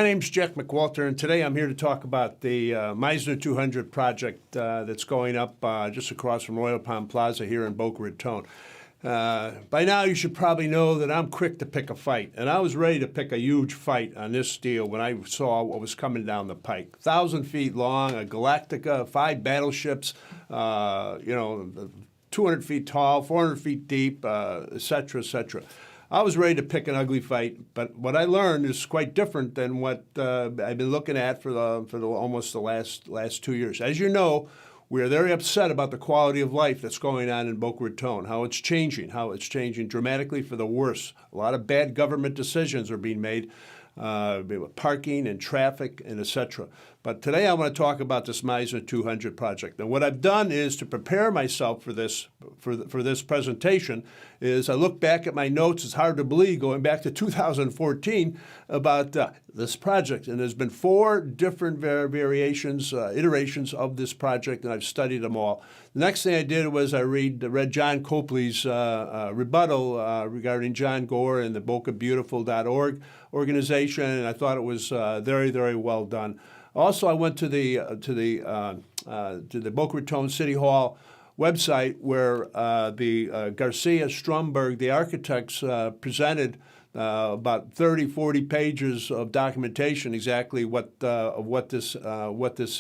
My name's Jack McWalter, and today I'm here to talk about the Mizner 200 project that's going up just across from Royal Palm Plaza here in Boca Raton. By now, you should probably know that I'm quick to pick a fight, and I was ready to pick a huge fight on this deal when I saw what was coming down the pike. 1,000 feet long, a Galactica, 5 battleships, 200 feet tall, 400 feet deep, et cetera, et cetera. I was ready to pick an ugly fight, but what I learned is quite different than what I've been looking at for almost the last 2 years. As you know, we are very upset about the quality of life that's going on in Boca Raton, how it's changing dramatically for the worse. A lot of bad government decisions are being made, parking and traffic and etc. But today I want to talk about this Mizner 200 project. And what I've done is to prepare myself for this presentation is I look back at my notes. It's hard to believe going back to 2014 about this project. And there's been 4 different variations, iterations of this project, and I've studied them all. The next thing I did was I read John Copley's rebuttal regarding John Gore and the BocaBeautiful.org organization, and I thought it was very, very well done. Also, I went to the Boca Raton City Hall website where the Garcia Stromberg, the architects, presented about 30, 40 pages of documentation exactly what this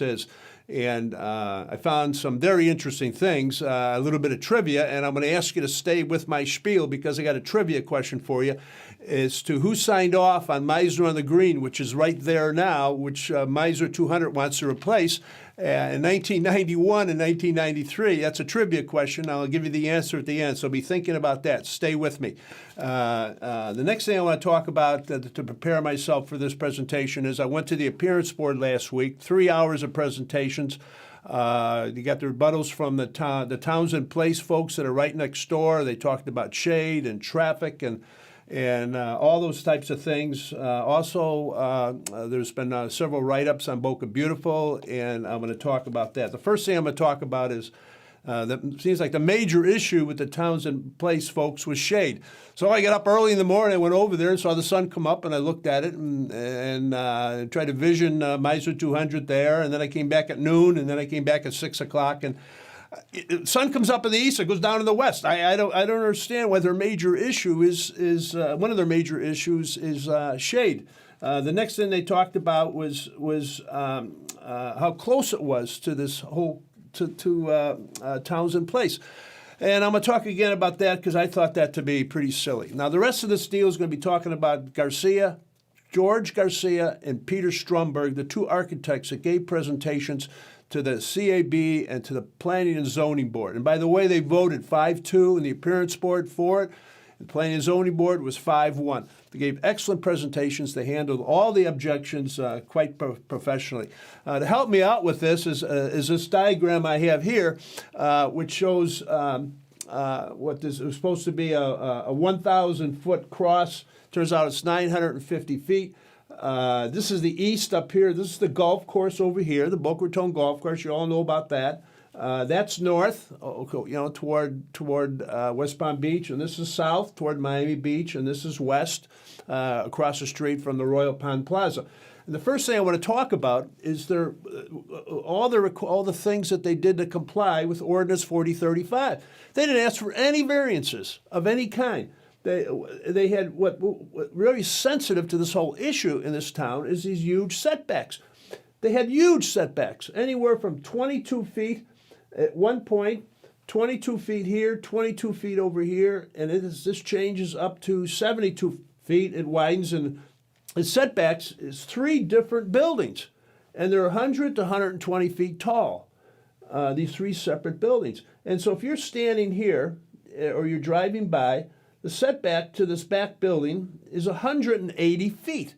is. And I found some very interesting things, a little bit of trivia, and I'm going to ask you to stay with my spiel because I got a trivia question for you as to who signed off on Mizner on the Green, which is right there now, which Mizner 200 wants to replace in 1991 and 1993. That's a trivia question. I'll give you the answer at the end, so be thinking about that. Stay with me. The next thing I want to talk about to prepare myself for this presentation is I went to the appearance board last week, 3 hours of presentations. You got the rebuttals from the Townsend Place folks that are right next door. They talked about shade and traffic and all those types of things. Also, there's been several write-ups on Boca Beautiful, and I'm going to talk about that. The first thing I'm going to talk about is that seems like the major issue with the Townsend Place folks was shade. So I got up early in the morning, I went over there and saw the sun come up, and I looked at it and tried to vision Mizner 200 there, and then I came back at noon, and then I came back at 6 o'clock, and sun comes up in the east, it goes down in the west. I don't understand why their major issue is one of their major issues is shade. The next thing they talked about was how close it was to this whole to Townsend Place. And I'm going to talk again about that because I thought that to be pretty silly. Now, the rest of this deal is going to be talking about George Garcia and Peter Stromberg, the 2 architects that gave presentations to the CAB and to the Planning and Zoning Board. And by the way, they voted 5-2 in the appearance board for it. The Planning and Zoning Board was 5-1. They gave excellent presentations. They handled all the objections quite professionally. To help me out with this is this diagram I have here, which shows what this was supposed to be a 1,000-foot cross. Turns out it's 950 feet. This is the east up here. This is the golf course over here, the Boca Raton Golf Course. You all know about that. That's north, toward West Palm Beach, and this is south toward Miami Beach, and this is west across the street from the Royal Palm Plaza. And the first thing I want to talk about is all the things that they did to comply with Ordinance 4035. They didn't ask for any variances of any kind. They had what really sensitive to this whole issue in this town is these huge setbacks. They had huge setbacks, anywhere from 22 feet at one point, 22 feet here, 22 feet over here, and this changes up to 72 feet. It widens, and the setbacks is 3 different buildings, and they're 100 to 120 feet tall, these 3 separate buildings. And so if you're standing here or you're driving by, the setback to this back building is 180 feet.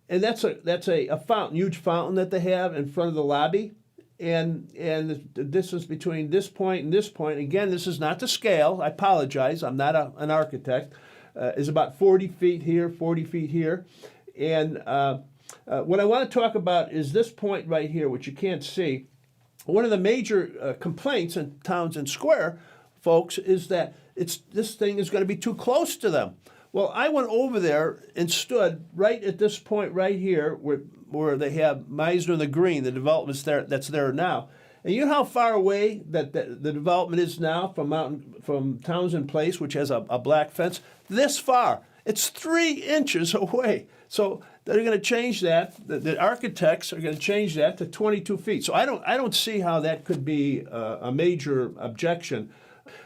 And that's a fountain, huge fountain that they have in front of the lobby. And the distance between this point and this point, again, this is not to scale. I apologize. I'm not an architect. Is about 40 feet here, 40 feet here. And what I want to talk about is this point right here, which you can't see. One of the major complaints in Townsend Square, folks, is that this thing is going to be too close to them. Well, I went over there and stood right at this point right here where they have Mizner and the Green, the development's that's there now. And you know how far away that the development is now from Townsend Place, which has a black fence? This far. It's 3 inches away. So they're going to change that. The architects are going to change that to 22 feet. So I don't see how that could be a major objection.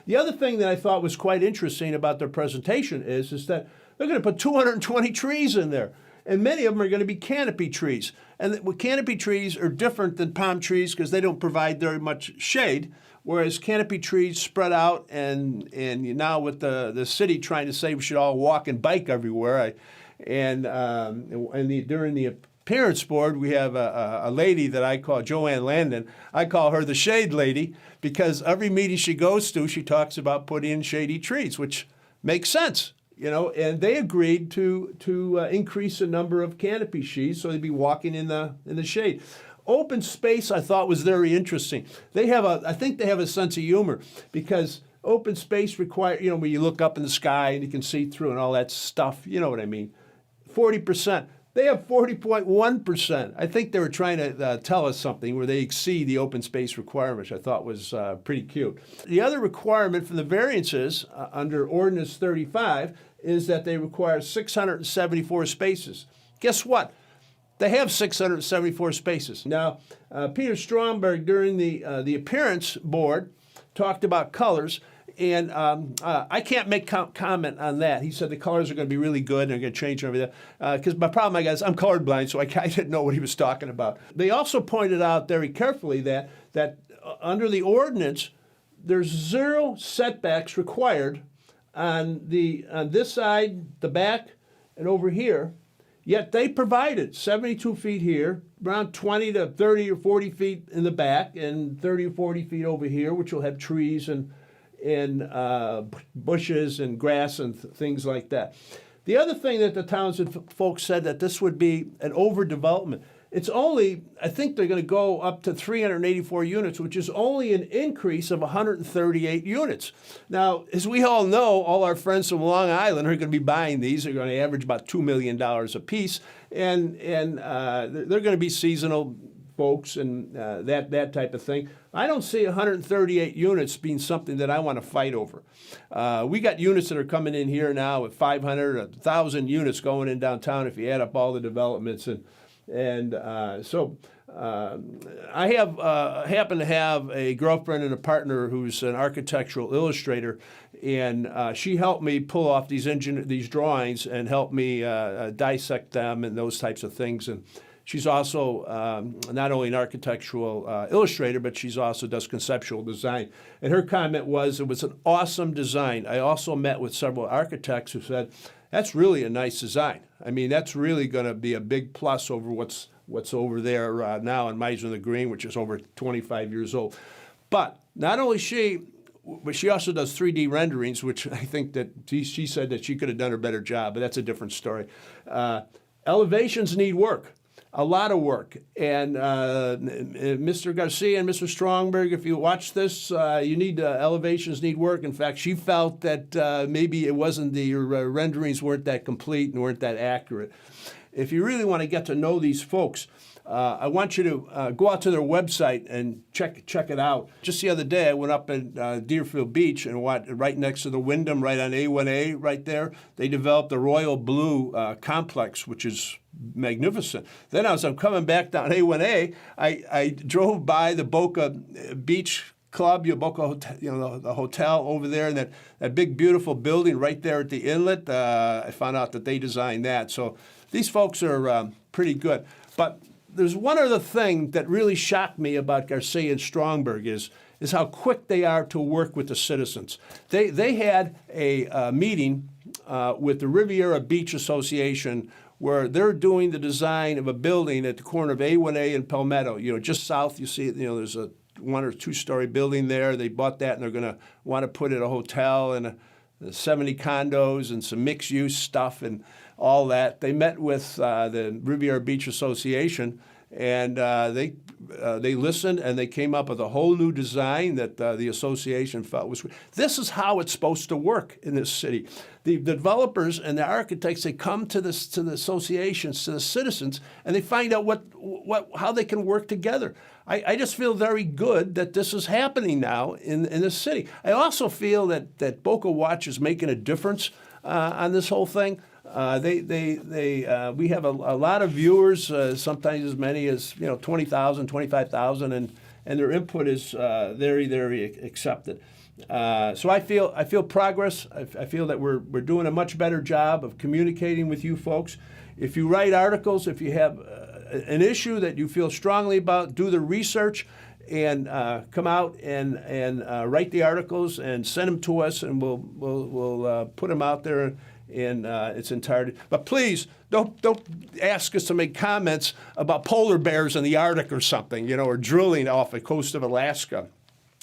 The other thing that I thought was quite interesting about their presentation is that they're going to put 220 trees in there. And many of them are going to be canopy trees. And canopy trees are different than palm trees because they don't provide very much shade, whereas canopy trees spread out. And now with the city trying to say we should all walk and bike everywhere, during the appearance board, we have a lady that I call Joanne Landon. I call her the shade lady because every meeting she goes to, she talks about putting in shady trees, which makes sense. And they agreed to increase the number of canopy trees so they'd be walking in the shade. Open space I thought was very interesting. I think they have a sense of humor because open space requires, when you look up in the sky and you can see through and all that stuff, you know what I mean. 40%. They have 40.1%. I think they were trying to tell us something where they exceed the open space requirement, which I thought was pretty cute. The other requirement from the variances under Ordinance 35 is that they require 674 spaces. Guess what? They have 674 spaces. Now, Peter Stromberg, during the appearance board, talked about colors. And I can't make comment on that. He said the colors are going to be really good and they're going to change everything. Because my problem, I guess, I'm colorblind, so I didn't know what he was talking about. They also pointed out very carefully that under the ordinance, there's 0 setbacks required on this side, the back, and over here. Yet they provided 72 feet here, around 20 to 30 or 40 feet in the back, and 30 or 40 feet over here, which will have trees and bushes and grass and things like that. The other thing that the Townsend folks said that this would be an overdevelopment. It's only, I think they're going to go up to 384 units, which is only an increase of 138 units. Now, as we all know, all our friends from Long Island are going to be buying these. They're going to average about $2 million a piece, and they're going to be seasonal folks and that type of thing. I don't see 138 units being something that I want to fight over. We got units that are coming in here now with 500, 1,000 units going in downtown if you add up all the developments. So I happen to have a girlfriend and a partner who's an architectural illustrator, and she helped me pull off these drawings and help me dissect them and those types of things. And she's also not only an architectural illustrator, but she's also does conceptual design. And her comment was, it was an awesome design. I also met with several architects who said, that's really a nice design. I mean, that's really going to be a big plus over what's over there now in Mizner and the Green, which is over 25 years old. But not only but she also does 3D renderings, which I think that she said that she could have done a better job, but that's a different story. Elevations need work. A lot of work. And Mr. Garcia and Mr. Stromberg, if you watch this, elevations need work. In fact, she felt that maybe it wasn't your renderings weren't that complete and weren't that accurate. If you really want to get to know these folks, I want you to go out to their website and check it out. Just the other day, I went up at Deerfield Beach and right next to the Wyndham, right on A1A, right there, they developed the Royal Blue complex, which is magnificent. Then as I'm coming back down A1A, I drove by the Boca Beach Club, Boca Hotel, the hotel over there, and that big beautiful building right there at the inlet. I found out that they designed that. So these folks are pretty good. But there's one other thing that really shocked me about Garcia and Stromberg is how quick they are to work with the citizens. They had a meeting with the Riviera Beach Association where they're doing the design of a building at the corner of A1A and Palmetto. Just south, you see, there's a 1 or 2 story building there. They bought that and they're going to want to put it a hotel and 70 condos and some mixed use stuff and all that. They met with the Riviera Beach Association, And they listened, and they came up with a whole new design that the association felt was. This is how it's supposed to work in this city. The developers and the architects, they come to the associations, to the citizens, and they find out how they can work together. I just feel very good that this is happening now in the city. I also feel that Boca Watch is making a difference on this whole thing. We have a lot of viewers, sometimes as many as 20,000, 25,000, and their input is very, very accepted. So I feel progress. I feel that we're doing a much better job of communicating with you folks. If you write articles, if you have an issue that you feel strongly about, do the research and come out and write the articles and send them to us, and we'll put them out there in its entirety. But please don't ask us to make comments about polar bears in the Arctic or something, or drilling off the coast of Alaska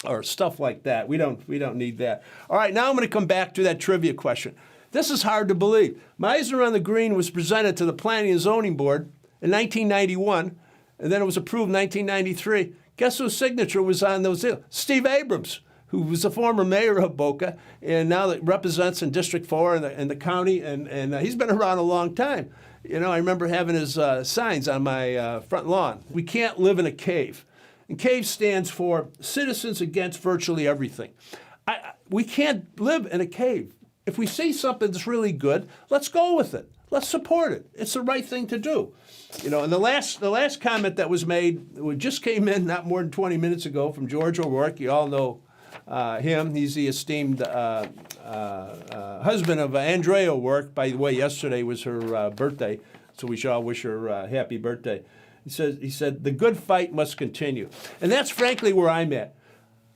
or stuff like that. We don't need that. All right, now I'm going to come back to that trivia question. This is hard to believe. Mizner on the Green was presented to the Planning and Zoning Board in 1991, and then it was approved in 1993. Guess whose signature was on those deals? Steve Abrams, who was the former mayor of Boca and now that represents in District 4 in the county, and he's been around a long time. I remember having his signs on my front lawn. We can't live in a cave. And CAVE stands for Citizens Against Virtually Everything. We can't live in a cave. If we see something that's really good, let's go with it. Let's support it. It's the right thing to do. And the last comment that was made, it just came in not more than 20 minutes ago from George O'Rourke. You all know him. He's the esteemed husband of Andrea O'Rourke. By the way, yesterday was her birthday, so we should all wish her happy birthday. He said, the good fight must continue. And that's frankly where I'm at.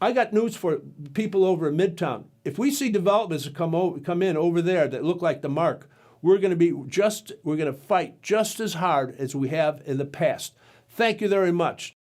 I got news for people over in Midtown. If we see developments that come in over there that look like the Mark, we're going to fight just as hard as we have in the past. Thank you very much.